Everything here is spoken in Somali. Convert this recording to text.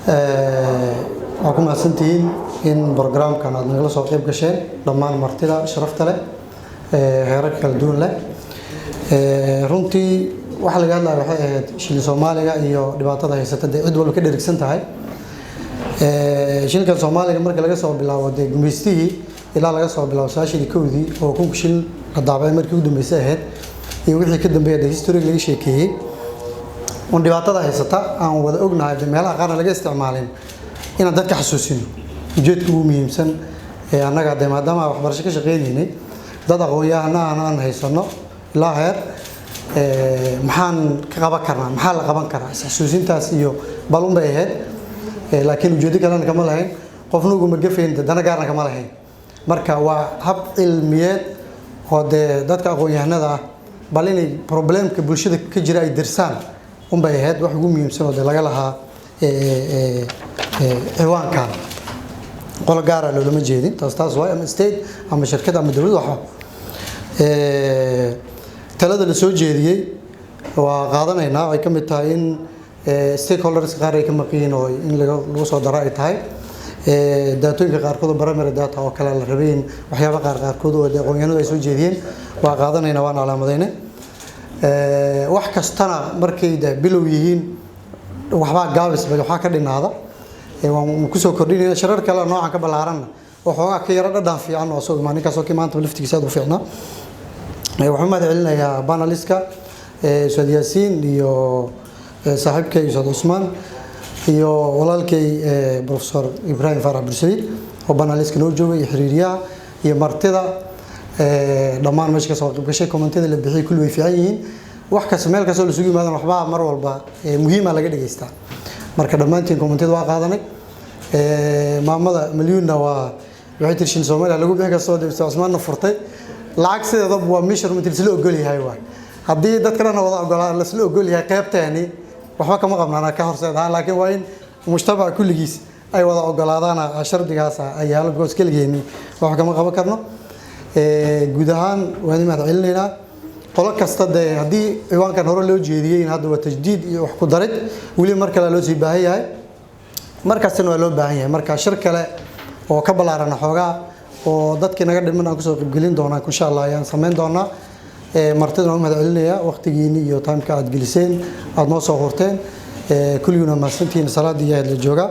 waxaan ku mahadsantihiin in barnaamijkan aad nagala soo qayb gasheen dhammaan martida sharafta leh heerarka kala duwan leh runtii waxa laga hadlayo waxay ahayd shilin Soomaaliga iyo dhibaatada haysata cid walba ka dherigsan tahay shilka Soomaaliga marka laga soo bilaabo gumeystihii ilaa laga soo bilaabo 91 oo kun shil la daabay markii ugu dambeysay ahayd iyo wixii ka dambeeyay history laga sheekeeyay on dhibaatada haysata aan wada ognahay meelaha qaar laga isticmaalin in dadka xasuusino ujeedku ugu muhiimsan ee anaga maadaama waxbarasho ka shaqeynayay dad aqoon-yahano aan haysano ilaa heer maxaan ka qaban karnaa maxaa la qaban karaa xasuusintaas iyo balun bay ahayd laakiin ujeedo kale kama lahayn qofna ugu magafayn dana gaarna kama lahayn marka waa hab cilmiyeed oo dadka aqoon-yahanada bal inay problemka bulshada ka jira ay dirsaan bay ahayd wax ugu muhiimsan oo laga lahaa ciwaankan qolo gaar ah looma jeedin taas waa ama state ama shirkad ama dawlad waxa talada la soo jeediyay waa qaadanaynaa ay ka mid tahay in stakeholders qaar ay ka maqeen oo in lagu soo daro ay tahay daatooyinka qaarkood primary data oo kala la rabeen waxyaabo qaarkood oo aqoon-yahanadu ay soo jeediyeen waa qaadanaynaa waan calaamadaynaa wax kastana markay bilow yihiin waxba gaabis waxa ka dhinaada waan ku soo kordhinayna sharar kale noocan ka balaaran oo xoogaa ka yara dhadhan fiican oo soo maalinka soo kimaanta liftigiisa u fiicnaa waxaan mahad celinayaa paneliska Ustaad Yaasiin iyo saaxiibkay Ustaad Usmaan iyo walaalkay Professor Ibrahim Farah Bursaid oo paneliska noo joogay xiriiriyaha iyo martida dhammaan meesha soo qayb gashay commentada la bixiyay kulli way fiican yihiin wax ka meel ka soo la sugi maadan waxba mar walba muhiim ah laga dhageystaa marka dhamaantiin commentada waa qaadanay maamada milyuuna waa waxay tirshin Soomaaliya lagu bixin ka soo deebtay Usmaan furtay lacag sideeda waa measurement la ogol yahay waa hadii dadka dhan wada ogolaan la isla ogol yahay qaybteeni waxba kama qabnaan ka horseedaan laakiin waa in mujtamaca kulligiis ay wada ogolaadaan shardigaas ay yaalo goos kaligeeni wax kama qaban karno guud ahaan waan mahad celinaynaa qolo kasta hadii ciwaankan hore loo jeediyay in hadda waa tajdiid iyo wax ku darid wali mar kale loo sii baahan yahay markaasna waa loo baahan yahay marka shir kale oo ka balaaran xoogaa oo dadkii naga dhiman aan ku soo qayb gelin doonaa insha Allah ayaan sameyn doonaa martida mahad celinaya waqtigiina iyo time ka aad geliseen aad noo soo horteen kulliguna ma santiin salaadii la jooga